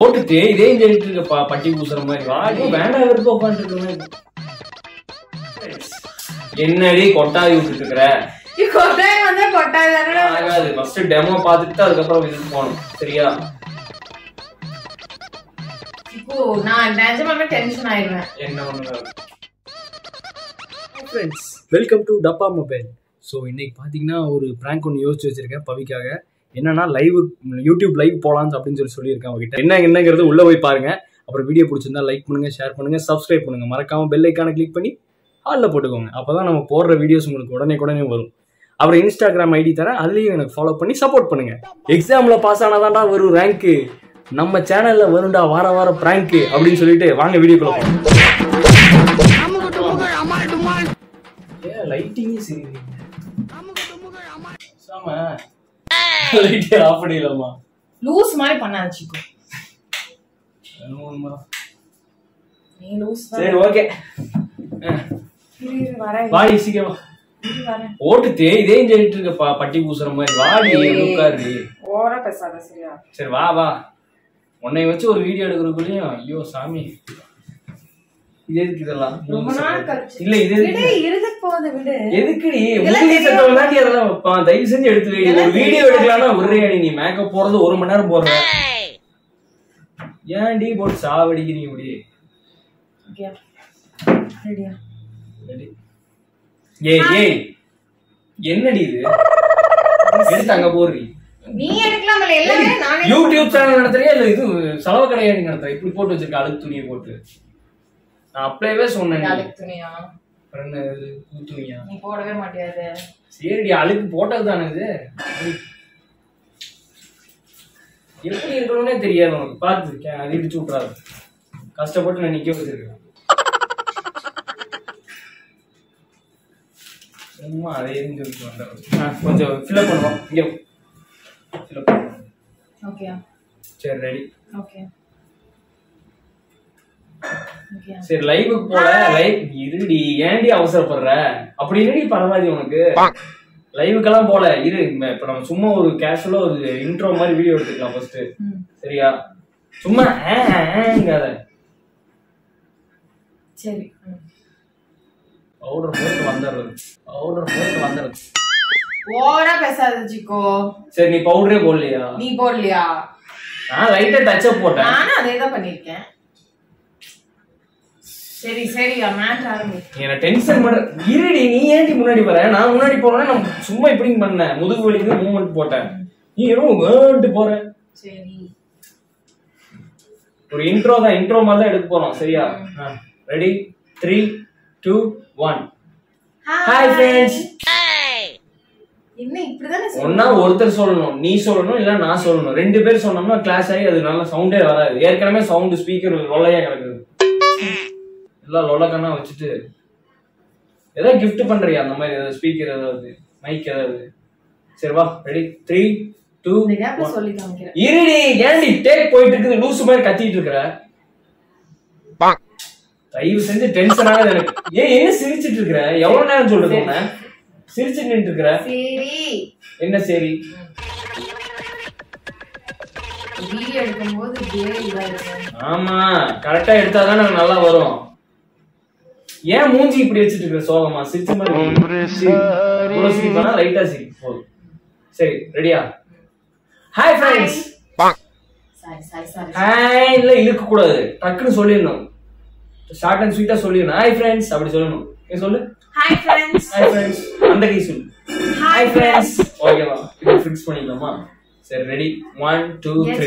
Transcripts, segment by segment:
போட்டுட்டு இதே சொல்லிட்டு இருக்கப்பா பட்டி பூசுற மாதிரி வாடி வேண்டாம் இவருக்கு உட்காந்துட்டு என்னடி கொட்டாவி விட்டுட்டு இருக்கிற ஆகாது ஃபர்ஸ்ட் டெமோ பார்த்துட்டு அதுக்கப்புறம் இதுக்கு போகணும் சரியா? நான் நிஜமாவே டென்ஷன் ஆயிடுவேன். என்ன பண்ணுங்க friends, welcome to Dabba mobile. So இன்னைக்கு பார்த்தீங்கன்னா ஒரு ப்ராங்க் ஒன்று யோசிச்சு வச்சிருக்கேன் பவிக்காக. என்னன்னா யூடியூப் லைவ் போகலான்னு அப்படின்னு சொல்லியிருக்கேன் அவங்ககிட்ட. என்னங்கிறது உள்ளே போய் பாருங்க. அப்புறம் வீடியோ பிடிச்சிருந்தா லைக் பண்ணுங்க, ஷேர் பண்ணுங்க, சப்ஸ்கிரைப் பண்ணுங்க, மறக்காம பெல் ஐக்கானை கிளிக் பண்ணி ஹாலில் போட்டுக்கோங்க. அப்போதான் நம்ம போடுற வீடியோஸ் உங்களுக்கு உடனே வரும். அப்புறம் இன்ஸ்டாகிராம் ஐடி தரேன், அதுலேயும் எனக்கு ஃபாலோ பண்ணி சப்போர்ட் பண்ணுங்க. எக்ஸாமில் பாஸ் ஆனாதான்டா வரும் ரேங்க்கு, நம்ம சேனலில் வரும்டா வார ப்ராங்க்கு அப்படின்னு சொல்லிட்டு வாங்க வீடியோக்குள்ள போகலாம். லைட்டிங்கே சரி லைட்டே ஆஃப் பண்ணிடலாமா? லூஸ் மாதிரி பண்ணாச்சுக்கோ. நீ லூஸ் சரி ஓகே வாடி சீக்கிரம் ஓட்டுட்டு இதே சொல்லிட்டு இருக்கப்பா பட்டி பூசுற மாதிரி வாடி உட்காரு. ஓரா பேசாத சரியா? சரி வா உன்னை வச்சு ஒரு வீடியோ எடுக்கிறதுக்குள்ளயும் ஐயோ சாமி இது எதுக்கு இதெல்லாம்? ரொம்ப நாள் கழிச்சு இல்ல இது இருக்கு போகுது விடு. எதுக்குடி முன்னாடி செட்டவங்க தாண்டி அதெல்லாம் வைப்பான். தயவு செஞ்சு எடுத்து வை. ஒரு வீடியோ எடுக்கலாம்னா ஒரே அடி நீ மேக்கப் போறது 1 மணி நேரம் போடுற. ஏன்டி போட்டு சாவடிக்கிறீங்க இப்படி? ஓகே ரெடியா? ரெடி. ஏய் என்னடி இது? எடுத்து அங்க போடுறீ. நீ எடுக்கலாம்ல எல்லாமே நானே. யூடியூப் சேனல் நடத்துறியா இல்ல இது செலவு கடையாடி நடத்துற? இப்படி போட்டு வச்சிருக்க அழுக்கு துணியை போட்டு. நான் அப்படியே சொன்னேன். அழுக்கு துணியா? என்ன இது துணியா? நீ போடவே மாட்டியாது. சரிடி அழுக்கு போட்டது தானே இது. எப்படி இருக்கணும்னே தெரியாது உனக்கு. பார்த்துருக்கேன், அது இடிச்சு விட்றாது. கஷ்டப்பட்டு நான் நிக்க வச்சிருக்கேன். சும்மா அதே சொல்லிட்டு வந்தேன். கொஞ்சம் ஃபில்அப் பண்ணுவோம். இங்கே ஃபில்அப் பண்ணுவோம். ஓகே சரி ரெடி. ஓகே சரி லைவுக்கு போல. லைவ் இருடி, ஏன்டி அவசரப்படுற? அப்படி என்னடி பரவாயில்ல உனக்கு? லைவுக்கெல்லாம் போல இரு. இப்ப நம்ம சும்மா ஒரு கேஷுவலா ஒரு இன்ட்ரோ மாதிரி வீடியோ எடுத்துக்கலாம் ஃபர்ஸ்ட் சரியா? சும்மா சரி பவுடர் போட்டு வந்துடுறது. ஓரா பேசாத ஜிக்கோ. சரி நீ பவுடரே போடலையா? நீ போடலையா? நான் லைட்டா டச் அப் போட்டேன். நானும் அதே தான் பண்ணிருக்கேன். சரி மேட்ச் ஆரம்பி. என்ன டென்ஷன் பண்ற? இருடி, நீ ஏன்டி முன்னாடி வர? நான் முன்னாடி போறேன்னா நான் சும்மா இப்படி பண்ணேன். முதுகு வலிக்கு மூவ்மெண்ட் போட்டேன். நீ ஏதோ வேண்டு போற. சரி ஒரு இன்ட்ரோ மாதிரி தான் எடுக்க போறோம் சரியா? ரெடி 3 2 1. Hi friends. என்ன இப்படி தானே ஒண்ணா ஒருத்தர் சொல்லணும், நீ சொல்லணும் இல்ல நான் சொல்லணும். 2 பேர் சொன்னோம்னா கிளாஸ் ஆகி அது நல்ல சவுண்டே வராது. ஏற்கனவே சவுண்ட் ஸ்பீக்கர் லொல்லையா கிடக்குது. எல்லாம் லொல்லக்கண்ணா வச்சுட்டு ஏதாவது கிஃப்ட் பண்றியா? அந்த மாதிரி ஏதாவது ஸ்பீக்கர் ஏதாவது மைக் ஏதாவது? சரி வா ரெடி 3 2 1 சொல்லி காமிக்கிறேன். இருடி, ஏன்டி டேக் போயிட்டு இருக்குது லூசு மாதிரி கத்திட்டு இருக்கற? தயவு செஞ்சு டென்ஷன் ஆகாத எனக்கு. என்ன சிரிச்சிட்டு இருக்கற? எவ்வளவு நேரம் சொல்றது உன்ன? சிரிச்சிட்டு நின்று இருக்கற. சரி என்ன சரி? வீடியோ எடுக்கும்போது இதா இருக்கு. ஆமா கரெக்டா எடுத்தாதான் நல்லா வரும். ஏன் மூஞ்சி இப்படி வச்சிட்டு இருக்க சோகமா? சிரிச்ச மாதிரி சிரிப்பானா? லைட்டா சிரி போதும். சரி ரெடியா? Hi friends. ஹாய் இல்ல இழுக்க கூடாது, டக்குன்னு சொல்லிடணும். ஷார்ட் அண்ட் ஸ்வீட்டா சொல்லிடணும். ஹாய் ஃப்ரெண்ட்ஸ் அப்படி சொல்லணும். நீ சொல்லு. Hi friends. ஹாய் ஃப்ரெண்ட்ஸ் அந்த கை சொல்லு. Hi friends. ஓகேவா? இது ஃபிக்ஸ் பண்ணிடலாமா? சரி ரெடி 1 2 3.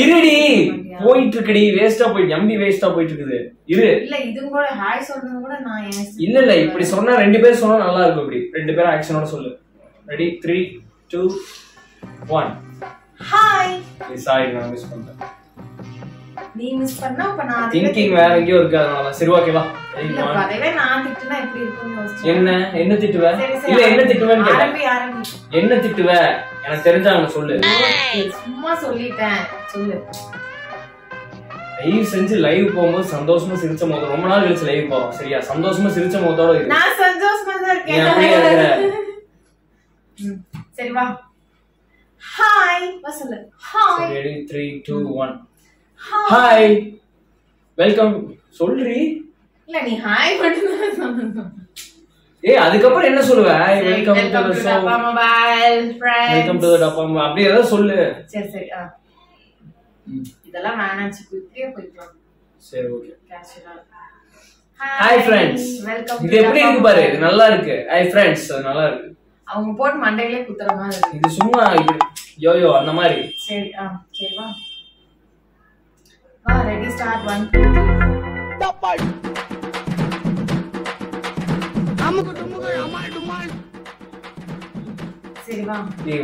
இருடி போயிட்டு இருக்குடி. வேஸ்டா போயிட்டு எம்பி வேஸ்டா போயிட்டு இருக்குது. இரு இல்ல இது கூட ஹாய் சொல்றது கூட நான் இல்ல இப்படி சொன்னா 2 பேர் சொன்னா நல்லா இருக்கும். இப்படி 2 பேரும் ஆக்ஷனோட சொல்லு. ரெடி 3 2 1. ஹாய். சாரி நான் மிஸ் பண்ணிட்டேன். நீ மிஸ் பண்ணா அப்ப நான் திங்கிங் வேற எங்கயோ இருக்கு. அதனால சரி ஓகேவா? இல்ல பதவே நான் திட்டுனா எப்படி இருக்கும்னு யோசிச்சேன். என்ன திட்டுவ? இல்ல என்ன திட்டுவேன்னு கேட்டேன். ஆரம்பி என்ன திட்டுவ? எனக்கு தெரிஞ்சாங்க சொல்லு. சும்மா சொல்லிட்டேன் சொல்லு. லைவ் செஞ்சு லைவ் போகும்போது சந்தோஷமா சிரிச்ச முகத்தோட. ரொம்ப நாள் கழிச்சு லைவ் போறோம் சரியா? சந்தோஷமா சிரிச்ச முகத்தோட இரு. நான் சந்தோஷமா தான் இருக்கேன். நீ அப்படியே இருக்கற. சரி வா. ஹாய் வா சொல்லு. ஹாய். ரெடி 3 2 1. ஹாய் வெல்கம் சொல்றி. இல்ல நீ ஹாய் மட்டும் சொல்லணும். ஏய் அதுக்கப்புறம் என்ன சொல்லுவ? Welcome to the show. Dabba mobile friends. Welcome to the Dabba mobile. அப்படியே ஏதாவது சொல்லு. சரி சரி. இதெல்லாம் வேணாம் குயிக்கே போய்க்கலாம். சரி ஓகே. கேஷுவலா. Hi friends. வெல்கம். இது எப்படி இருக்கு பாரு. இது நல்லா இருக்கு. ஹாய் ஃப்ரெண்ட்ஸ் அது நல்லா இருக்கு. அவங்க போட் மண்டையிலே குத்துற மாதிரி இருக்கு. இது சும்மா இப்படி யோயோ அந்த மாதிரி. சரி சரி வா. வா ரெடி ஸ்டார்ட் 1 2 3. டப்பா. சரி வா. ஏய்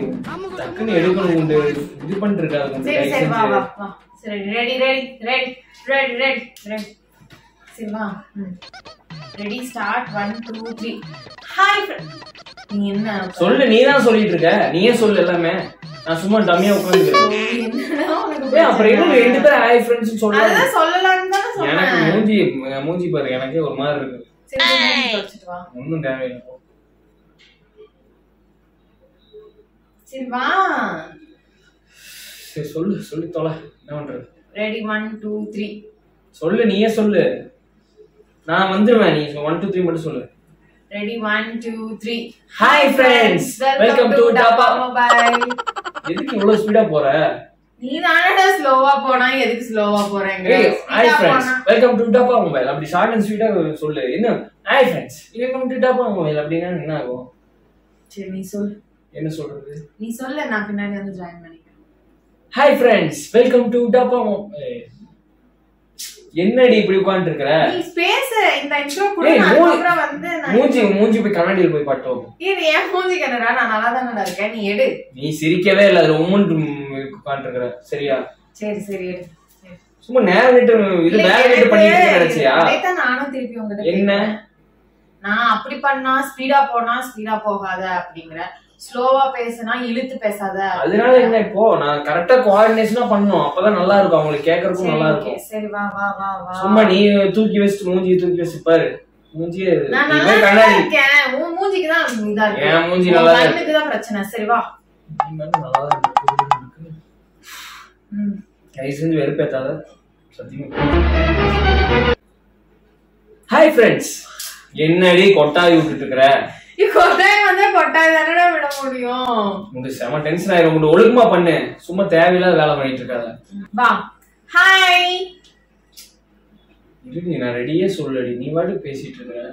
டக்குனு எடுக்கணும் உண்டு. இது பண்ணிட்டு இருக்காது. சரி சரி வா வா வா. சரி ready ready ready ready ready ready. சரி வா. Ready start 1 2 3. ஹாய் நீ என்ன சொல்லு. நீ தான் சொல்லிட்டு இருக்க. நீயே சொல்லு எல்லாமே. நான் சும்மா டம்மியா உட்கார்ந்துக்கிறேன். என்னடா உனக்கு ஏய் அப்புறம் என்ன ரெண்டு பேரும் ஹாய் ஃப்ரெண்ட்ஸ் சொல்றாங்க. அதான் சொல்லலாம்னு தான் சொன்னேன். எனக்கு மூஞ்சி பாரு. எனக்கே ஒரு மாதிரி இருக்கு. சரி மூஞ்சி வச்சிட்டு வா. ஒண்ணும் தேவையில்லை. சரி வா. சரி சொல்லு தொலை. என்ன பண்றது? ரெடி 1 2 3. சொல்லு. நீயே சொல்லு. நான் வந்துருவேன். நீ 1 2 3 மட்டும் சொல்லு. Ready 1 2 3. Hi friends. Welcome to Dabba mobile. எதுக்கு இவ்வளவு ஸ்பீடா போற? நீ தானடா ஸ்லோவா போனா எதுக்கு ஸ்லோவா போறேங்க? Hi friends. Welcome to Dabba mobile. அப்படி ஷார்ட் அண்ட் ஸ்வீட்டா சொல்லு. என்ன hi friends. Welcome to Dabba mobile அப்படினா என்ன ஆகும்? சரி நீ சொல்லு. என்ன சொல்றது? நீ சொல்லு. நான் பின்னாடி வந்து ஜாயின் பண்ணிக்கிறேன். Hi friends. Welcome to Dabba mobile. என்னடி இப்படி உட்கார்ந்து இருக்கற? நீ ஸ்பேஸ் இந்த இன்ட்ரோ கூட நான் வந்து மூஞ்சி போய் கண்ணாடியில போய் பாட்டு. இது ஏன் மூஞ்சி கண்ணடா? நான் நல்லா தானடா இருக்கேன். நீ எடு. நீ சிரிக்கவே இல்ல. அது உம்முன்னு உட்கார்ந்து இருக்கற. சரியா? சரி சரி எடு. சும்மா நேரா விட்டு இது வேற விட்டு பண்ணிட்டு இருக்கறச்சியா? அதைத்தான் நானும் திருப்பி உங்ககிட்ட என்ன நான் அப்படி பண்ணா ஸ்பீடா போனா ஸ்பீடா போகாத அப்படிங்கற. ஸ்லோவா பேசினா இழுத்து பேசாத. அதனால என்ன இப்போ நான் கரெக்ட்டா கோஆர்டினேஷனா பண்ணனும். அப்பதான் நல்லா இருக்கும். அவங்களுக்கு கேக்குறதுக்கு நல்லா இருக்கும். சரி வா வா வா வா. சும்மா நீ தூக்கி வச்சிட்டு மூஞ்சி தூக்கி வச்சு பாரு. மூஞ்சி நான் நல்லா இருக்கேன். உன் மூஞ்சிக்கு தான் இதா இருக்கு. என் மூஞ்சி நல்லா இருக்கு. கண்ணுக்கு தான் பிரச்சனை. சரி வா. நீ நல்லா தான் இருக்கு. கைஸ் வந்து வெறுப்பேத்தாத. சத்தியமா. Hi friends. என்னடி கொட்டாய் விட்டுட்டு இருக்கற? கொட்டாய் வந்து கொட்டாய் தானடா விட முடியும். உங்களுக்கு செம டென்ஷன் ஆயிரும். உங்களுக்கு ஒழுங்கமா பண்ணு. சும்மா தேவையில்லாத வேலை பண்ணிட்டு இருக்காத. வா. ஹாய். இல்லடி நான் ரெடியே சொல்லடி. நீ வாட்டு பேசிட்டு இருக்க.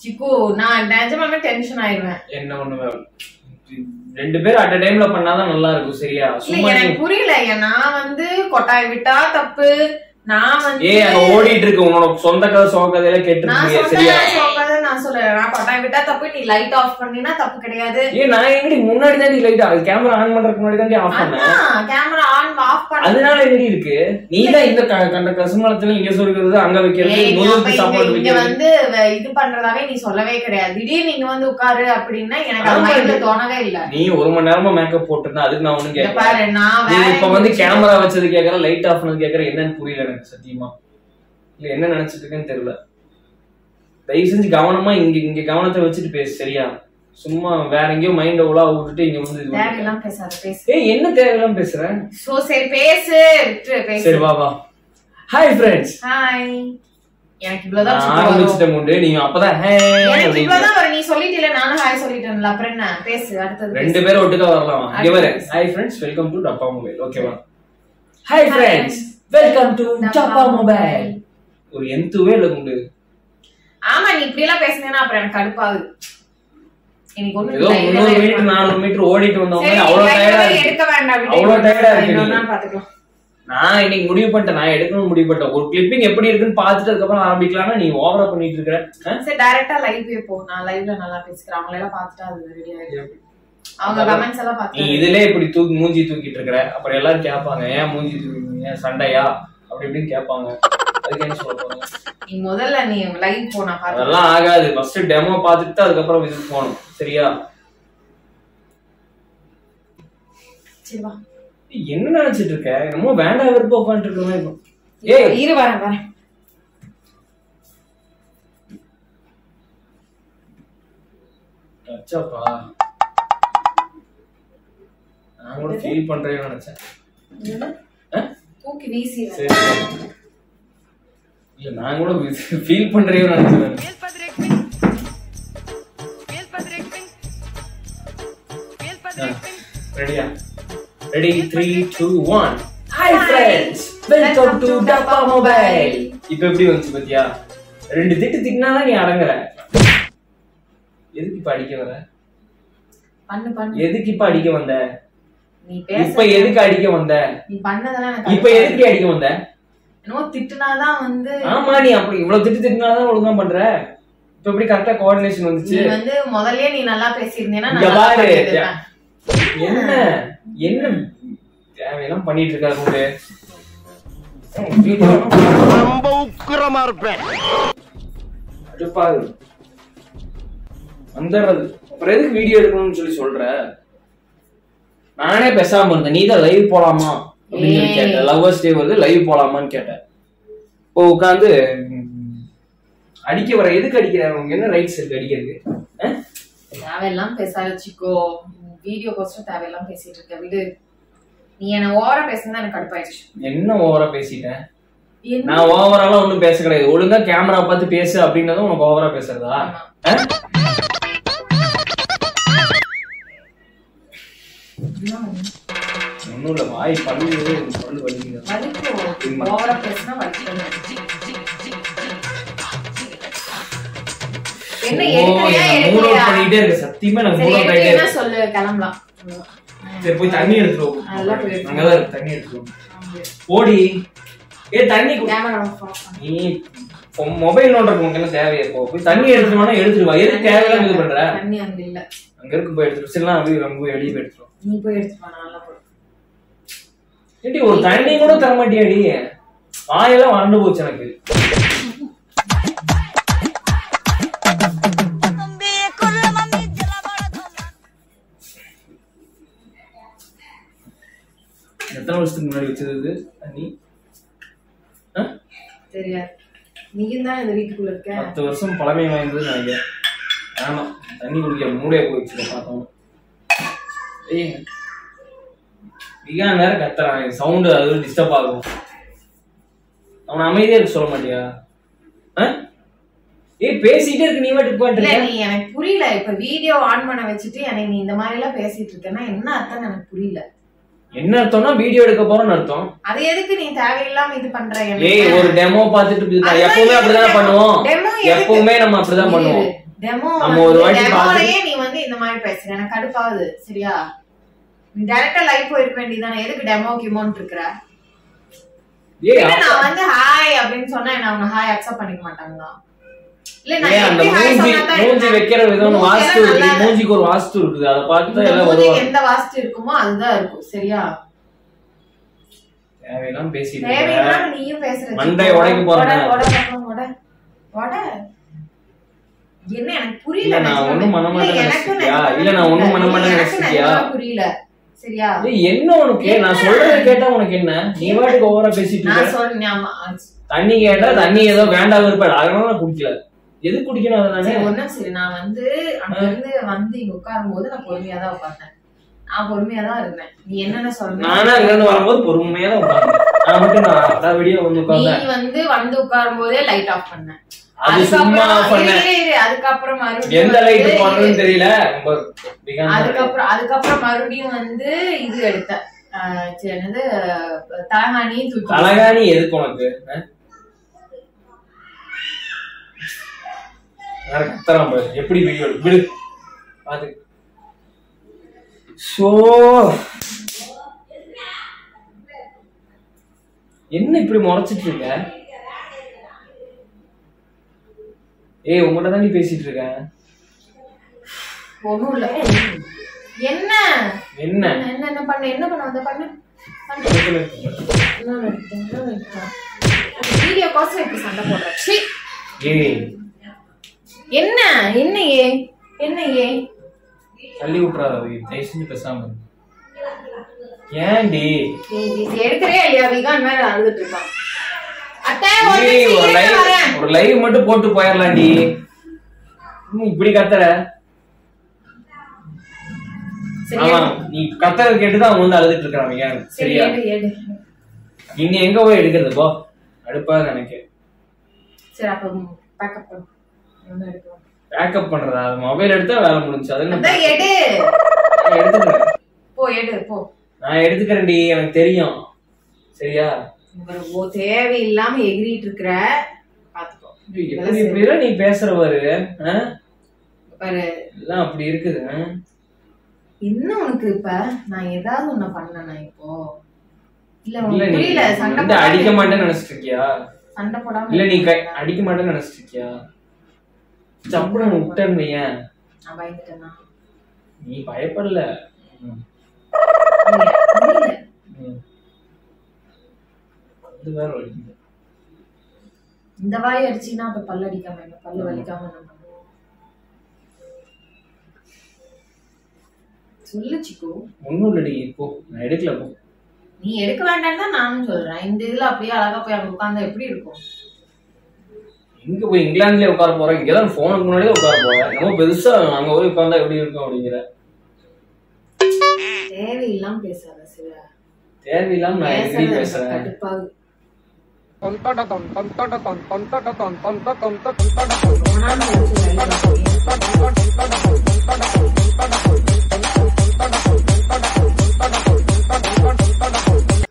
சிக்கு நான் நிஜமாவே டென்ஷன் ஆயிடுவேன். என்ன பண்ணுவேன்? ரெண்டு பேரும் அட் a டைம்ல பண்ணாதான் நல்லா இருக்கும். சரியா? சும்மா எனக்கு புரியல. நான் வந்து கொட்டாய் விட்டா தப்பு. நான் வந்து அங்க ஓடிட்டு இருக்கு. உன்னோட சொந்த கதை சோக கதையில கேட்டுருக்கீங்க. சரியா? நான் சொல்றேன். நான் கொட்டாய் விட்டா தப்பு. நீ லைட் ஆஃப் பண்ணினா தப்பு கிடையாது. நான் எங்கடி முன்னாடி தான் லைட் கேமரா ஆன் பண்றதுக்கு முன்னாடி தான் ஆஃப் பண்ணேன். கேமரா ஆன் ஆஃப் பண்ண. அதனால என்னடி இருக்கு? நீ தான் இந்த கண்ட கசுமலத்துல இங்க சொல்றது அங்க வைக்கிறது நூலுக்கு சப்போர்ட் இங்க வந்து இது பண்றதாவே நீ சொல்லவே கிடையாது. திடீர்னு நீங்க வந்து உட்காரு அப்படின்னா எனக்கு அது மைண்ட்ல தோணவே இல்ல. நீ 1 மணி நேரமா மேக்கப் போட்டுருந்தா அதுக்கு நான் ஒண்ணும் கேட்கல. பாரு நான் நீ இப்ப வந்து கேமரா வச்சது கேக்குற, லைட் ஆஃப் பண்ணது கேக்குற. என்னன்னு புரியல எனக்கு சத்தியமா. இல்ல என்ன நினைச்சிட்டு இருக்கேன்னு தெரியல. தயவு செஞ்சு கவனமா இங்க கவனத்தை வச்சுட்டு பேசு. சரியா? சும்மா வேற எங்கேயோ மைண்ட உலா விட்டுட்டு இங்க வந்து தேவையெல்லாம் பேசாத. பேசு. என்ன தேவையெல்லாம் பேசுறேன்? சோ சரி பேசு. சரி வா வா. Hi friends. ஹாய். எனக்கு இவ்வளவுதான் ஆரம்பிச்சிட்டேன் உண்டு. நீ அப்பதான் எனக்கு இவ்வளவுதான் வர. நீ சொல்லிட்டீல நானும் ஹாய் சொல்லிட்டேன்ல. அப்புறம் என்ன பேசு. அடுத்தது ரெண்டு பேரும் ஒட்டுக்கா வரலாம். இங்க வர. Hi friends. Welcome to Dabba mobile. ஓகேவா? Hi friends. Welcome to Dabba mobile. ஒரு எந்துவே இல்ல உண்டு. ஆமா நீ இப்படி எல்லாம் பேசுனேன்னா அப்புறம் எனக்கு கடுப்பாகுது. எனக்கு ஒண்ணு ஏதோ 300 மீட்டர் 400 மீட்டர் ஓடிட்டு வந்தவங்க அவ்வளவு டயர்டா எடுக்க வேண்டாம். அவ்வளவு டயர்டா இருக்கு. நான் பாத்துக்கலாம். நான் இன்னைக்கு முடிவு பண்ணிட்டேன். நான் எடுக்கணும்னு முடிவு பண்ணிட்டேன். ஒரு கிளிப்பிங் எப்படி இருக்குன்னு பாத்துட்டு அதுக்கப்புறம் ஆரம்பிக்கலாம்னா நீ ஓவரா பண்ணிட்டு இருக்க. சரி டைரக்டா லைவ்வே போ. நான் லைவ்ல நல்லா பேசுறேன். அவங்கள எல்லாம் பாத்துட்டா அது ரெடி ஆயிடும். அவங்க கமெண்ட்ஸ் எல்லாம் பாத்து. நீ இதுலயே இப்படி மூஞ்சி தூக்கிட்டு இருக்கற. அப்புறம் எல்லாரும் கேட்பாங்க ஏன் மூஞ்சி தூக்கிட்டீங்க? சண்டையா? அப்படி இப்படின்னு கேட்பாங்க. அதுக்கு என்ன சொல்ல போறீங்க? நீ முதல்ல நீ லைவ் போ. நான் பாத்து. அதெல்லாம் ஆகாது. ஃபர்ஸ்ட் டெமோ பாத்துட்டு அதுக்கப்புறம் இதுக்கு போணும். சரியா? சரி வா. என்ன நினைச்சிட்டு இருக்க? என்னமோ வேண்டாம் வெறுப்பா உட்காந்துட்டு இருக்க மாதிரி இருக்கும். ஏய் இரு வரேன். அச்சாப்பா நான் கூட ஃபீல் பண்றேன்னு நினைச்சேன். தூக்கி வீசி இல்ல நான் கூட ஃபீல் பண்றேன்னு நினைச்சேன். ரெடியா? Ready 3 2 1. Hi friends, welcome to Dabba mobile. இப்போ எப்படி வந்துச்சு பாத்தியா? ரெண்டு திட்டுனா நீ அடங்கற. எதுக்கு இப்ப அடிக்க வர? எதுக்கு இப்ப அடிக்க வந்த? நீ பேச. இப்ப எதுக்கு அடிக்க வந்த? நீ பண்ணதெல்லாம் எனக்கு. இப்ப எதுக்கு அடிக்க வந்த? என்னோ திட்டுனாதான் வந்து. ஆமா, நீ அப்படி இவ்வளவு திட்டுனாதான் ஒழுங்கா பண்ற. இப்ப எப்படி கரெக்டா கோஆர்டினேஷன் வந்துச்சு? நீ வந்து முதல்லயே நீ நல்லா பேசியிருந்தேனா நான் நல்லா பண்ணிருப்பேன். என்ன என்ன தேவையெல்லாம் பண்ணிட்டு இருக்காரு கூடு. ரொம்ப உக்கிரமா இருப்பேன். அடுப்பாது வந்துடுறது. அப்புறம் எதுக்கு வீடியோ எடுக்கணும்னு சொல்லி சொல்ற? நானே பேசாம இருந்தேன். நீ தான் லைவ் போலாமா அப்படின்னு சொல்லி கேட்டேன். லவ்வர்ஸ் டே வந்து லைவ் போலாமான்னு கேட்டேன். இப்போ உட்காந்து அடிக்க வர. எதுக்கு அடிக்கிற? உங்க என்ன ரைட்ஸ் இருக்கு அடிக்கிறதுக்கு? தேவையெல்லாம் பேச வச்சுக்கோ. வீடியோ கோஸ்ட் தேவையெல்லாம் பேசிட்டு இருக்க விடு. நீ என்ன ஓவரா பேசுனதா எனக்கு கடுப்பாயிடுச்சு. என்ன ஓவரா பேசிட்டேன்? நான் ஓவராலாம் ஒண்ணும் பேச கிடையாது. ஒழுங்கா கேமரா பார்த்து பேசு அப்படின்னதும் உனக்கு ஓவரா பேசுறதா? ஒண்ணும் இல்ல, வாய் பல்லு வலிக்குது. ஓவரா பேசினா வலிக்குது. என்ன பண்ணிட்டே இருக்கு. சத்தியமா எனக்கு மூட் ஆயிட்டே இருக்கு. என்ன சொல்லு, கிளம்பலாம். சரி போய் தண்ணி எடுத்துறோம். அங்கதான் இருக்கு, தண்ணி எடுத்துறோம். ஓடி. தண்ணி நீ மொபைல் நோண்டறதுக்கு உனக்கு என்ன தேவையா? போய் தண்ணி எடுத்துறோம்னா எடுத்துருவா. எதுக்கு தேவையில்லாம இது பண்ற? தண்ணி அங்க இல்ல. அங்க இருக்கு, போய் எடுத்துரு. சரிலாம் அப்படியே ரொம்ப வெளியே போய் எடுத்துறோம். நீ போய் எடுத்துப்பா, நல்லா போடு. ஏடி ஒரு தண்ணி கூட தர மாட்டியாடி? வாயெல்லாம் வறண்டு போச்சு எனக்கு. எத்தனை வருஷத்துக்கு முன்னாடி வச்சது தண்ணி? தெரியாது. நீயும் தான் இந்த வீட்டுக்குள்ள இருக்க. 10 வருஷம் பழமை வாய்ந்தது நினைக்கிறேன். ஆமா, தண்ணி குடிக்க மூடையை போய் வச்சுக்க பார்த்தோம். விகான் வேற கத்துறான். சவுண்டு அது டிஸ்டர்ப் ஆகும். அவன் அமைதியா இருக்கு சொல்ல மாட்டியா? பேசிட்டே இருக்கு. நீ வாட்டுக்கு போயிட்டு. நீ எனக்கு புரியல. இப்ப வீடியோ ஆன் பண்ண வச்சுட்டு எனக்கு நீ இந்த மாதிரி எல்லாம் பேசிட்டு இருக்கேன்னா என்ன அர்த்தம் எனக்கு புரியல. என்ன அர்த்தம்னா வீடியோ எடுக்க போறோம்னு அர்த்தம். அது எதுக்கு நீ தேவையில்லாம இது பண்ற? ஒரு டெமோ பார்த்துட்டு எப்பவுமே அப்படிதான் பண்ணுவோம். எப்பவுமே நம்ம அப்படிதான் பண்ணுவோம். டெமோ நம்ம ஒரு வாட்டி டெமோலயே நீ வந்து இந்த மாதிரி பேசுற. எனக்கு கடுப்பாகுது. சரியா? நீ டைரக்டா லைவ் போயிருக்க வேண்டியதானே. எதுக்கு டெமோ கிமோன்னு இருக்கற? நான் வந்து ஹாய் அப்படின்னு சொன்னா என்ன அவங்க ஹாய் அக்செப்ட் பண்ணிக்க மாட்டாங்களா? இல்ல நான் அந்த மூஞ்சி வைக்கிற விதம் வாஸ்து இருக்கு. மூஞ்சிக்கு ஒரு வாஸ்து இருக்குது. அத பார்த்து தான் எல்லாம் வருவாங்க. எந்த வாஸ்து இருக்குமோ அதுதான் இருக்கும். சரியா? தேவையெல்லாம் பேசிட்டு தேவையில்லாம நீயும் பேசுற. மண்டை உடைக்க போறேன். ஓட என்ன எனக்கு புரியல. நான் ஒண்ணும் பண்ண மாட்டேன். இல்ல நான் ஒண்ணும் பண்ண மாட்டேன். புரியல. சரியா? என்ன உனக்கு? நான் சொல்றத கேட்டா உனக்கு என்ன? நீ வாட்டுக்கு ஓவரா பேசிட்டு இருக்க. நான் சொன்னேன் தண்ணி கேட்டா தண்ணி ஏதோ வேண்டாம் இருப்பாரு. அதனால நான் குடிக்கல. எது குடிக்கணும்? அதனால ஒண்ணும் சரி. நான் வந்து அங்க இருந்து வந்து இங்க உட்காரும் போது நான் பொறுமையா தான் உட்கார்ந்தேன். நான் பொறுமையா தான் இருந்தேன். நீ என்னென்ன சொல்ற? நானும் அங்க இருந்து வரும்போது பொறுமையா தான் உட்கார்ந்தேன். நான் மட்டும் நான் வீடியோ வந்து உட்கார்ந்தேன். நீ வந்து உட்காரும் போதே லைட் ஆஃப் பண்ணேன். அது சும்மா பண்ணேன். அதுக்கப்புறம் மறுபடியும் எந்த லைட் பண்றதுன்னு தெரியல. அதுக்கப்புறம் மறுபடியும் வந்து இது எடுத்தேன். என்னது தலகாணியும் தூக்கி. தலகாணி எதுக்கு உனக்கு? கத்தலாம் பாரு. எப்படி வீடியோ விடு அது. என்ன இப்படி முறைச்சிட்டு இருக்க? உங்கள்கிட்ட தாண்டி பேசிட்டு இருக்கேன். ஒண்ணும் இல்ல. என்ன என்ன என்ன என்ன பண்ண? என்ன பண்ண வந்த? பண்ணு வீடியோ கோஸ்ல இப்படி சண்டை போடுற. என்ன என்ன என்ன தள்ளி விட்டுறாரு. தயவு செஞ்சு பேசாம. ஏன்டி எடுக்கிறே இல்லையா? விகான் வேற அழுதுட்டு இருக்கான். ஒரு லைவ் மட்டும் போட்டு போயிடலாம்டி. இப்படி கத்துற. ஆமா நீ கத்தறது கேட்டுதான் அவங்க வந்து அழுதுட்டு இருக்காங்க. சரியா நீ எங்க போய் எடுக்கிறது போ அடுப்பா எனக்கு. சரி அப்ப பேக்கப் பண்ணு. என்ன எடுக்கலாம்? பேக்கப் பண்றதா? மொபைல் எடுத்தா வேலை முடிஞ்சு. அதான் எடு. எடுத்துக்கிறேன். போ எடு போ. நான் எடுத்துக்கிறேன்டி எனக்கு தெரியும். சரியா? ஓ தேவையில்லாம எகிரிட்டு இருக்கற பாத்துக்கோ. இப்படி நீ பேசுற பாரு. பாரு எல்லாம் அப்படி இருக்குது. என்ன உனக்கு இப்ப நான் ஏதாவது ஒண்ணு பண்ணனா இப்போ? இல்ல புரியல. சண்டை அடிக்க மாட்டேன்னு நினைச்சிட்டு இருக்கியா? சண்டை போடாம இல்ல நீ அடிக்க மாட்டேன்னு நினைச்சிட்டு இருக்கியா? சப்புட விட்டேன். நான் பயந்துட்டேனா? நீ பயப்படல. இந்த வாய் அடிச்சினா அப்ப பல்லு அடிக்காம என்ன? பல்லு வலிக்காம என்ன பண்ணுவோம்? சொல்லு சிக்கு. ஒண்ணும் இல்லடி போ. நான் எடுக்கல போ. நீ எடுக்க வேண்டாம் தான் நானும் சொல்றேன். இந்த இதுல அப்படியே அழகா போய் அங்க உட்கார்ந்தா எப்படி இருக்கும்? எங்க போய் இங்கிலாந்துலயே உட்கார போறேன்? இங்கதான் போனுக்கு முன்னாடியே உட்கார போறேன். நம்ம பெருசா அங்க போய் உட்கார்ந்தா எப்படி இருக்கும் அப்படிங்கிற. தேவையில்லாம பேசாத சிவா. தேவையில்லாம நான் எப்படி பேசுறேன்? கடுப்பாகு.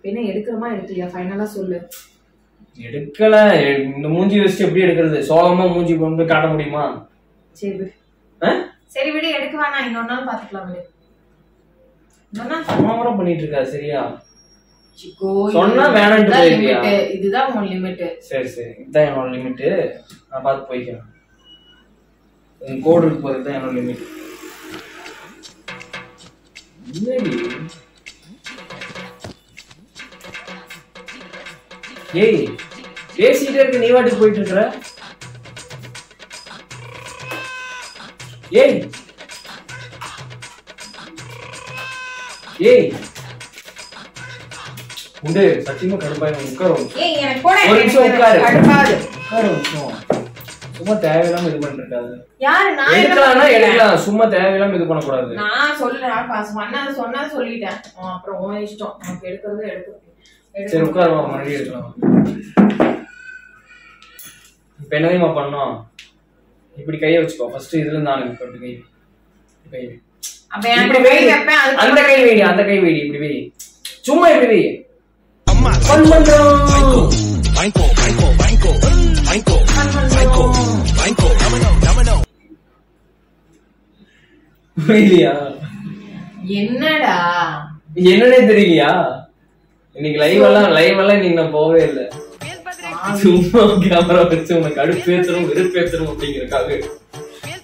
என்ன எடுக்கிறமா எடுக்கலையா? ஃபைனலா சொல்லு. எடுக்கல. இந்த மூஞ்சி வச்சு எப்படி எடுக்கிறது? சோகமா மூஞ்சி கொண்டு காட்ட முடியுமா? சரி விடு. சரி விடு, எடுக்க வேணாம். இன்னொரு நாள் பாத்துக்கலாம் விடு. சும்மா பண்ணிட்டு இருக்கா? சரியா சிக்கோ? சொன்னா வேணாம்னு போயிட்டியா? இதுதான் உன் லிமிட். சரி சரி இதான் என்னோட லிமிட். நான் பார்த்து போய்க்கிறேன். உன் கோட் இருக்கு போது தான் என்னோட லிமிட். ஏய் பேசிட்டே இருக்கு, நீ வாட்டுக்கு போயிட்டு இருக்கிற. ஏய் ஏய் உண்டு சத்தியமா கடுப்பாய். உட்காரும். ஏய் எனக்கு கூட ஒரு நிமிஷம் உட்காரு. கடுப்பாது. உட்காரு சும்மா தேவையில்லாம இது பண்ணிருக்காது. யாரு? நான் எடுக்கலாம்னா எடுக்கலாம். சும்மா தேவையில்லாம இது பண்ண கூடாது. நான் சொல்றேன் பாஸ் பண்ணாத சொன்னா சொல்லிட்டேன். அப்புறம் உன் இஷ்டம். உனக்கு எடுக்கிறது எடுக்க. சரி உட்காருவா, மறுபடியும் எடுக்கலாம். இப்ப என்னதையுமா பண்ணோம்? இப்படி கையை வச்சுக்கோ. ஃபர்ஸ்ட் இதுல இருந்து நானுங்க போட்டு கை கை அப்ப எனக்கு கை வைப்பேன். அந்த கை வைடி, அந்த கை வைடி. இப்படி வை. சும்மா இப்படி வை. அம்மா பண்றோம். வாங்கோ வாங்கோ வாங்கோ வாங்கோ வாங்கோ வாங்கோ நமனோ இல்லையா? என்னடா என்னன்னே தெரியலையா? இன்னைக்கு லைவ் எல்லாம் இன்னைக்கு நான் போகவே இல்லை. சும்மா கேமரா வச்சு உனக்கு அடுப்பேத்தரும் வெறுப்பேத்தரும் அப்படிங்கிறதுக்காக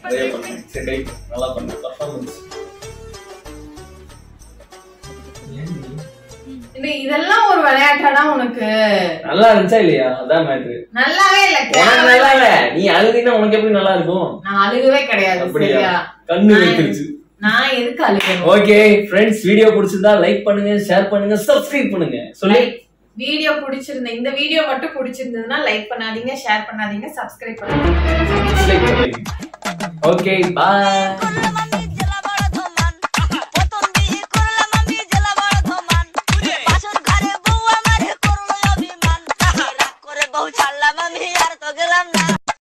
அதே பண்ணேன். சரி நல்லா பண்ணேன். பர்ஃபார்மன்ஸ் இதெல்லாம் ஒரு விளையாட்டாடா உனக்கு? நல்லா இருந்துச்சா இல்லையா? அதான் மேட்ரு. நல்லாவே இல்ல. நல்லா இல்ல. நீ அழுதினா உனக்கு எப்படி நல்லா இருக்கும்? நான் அழுகவே கிடையாது. சரியா? கண்ணு வைத்துருச்சு. நான் எதுக்கு அழுகணும்? ஓகே ஃப்ரெண்ட்ஸ், வீடியோ பிடிச்சிருந்தா லைக் பண்ணுங்க, ஷேர் பண்ணுங்க, சப்ஸ்கிரைப் பண்ணுங்க. சொல்லி வீடியோ பிடிச்சிருந்தா இந்த வீடியோ மட்டும் பிடிச்சிருந்ததுன்னா லைக் பண்ணாதீங்க, ஷேர் பண்ணாதீங்க, சப்ஸ்கிரைப் பண்ணுங்க. Okay bye.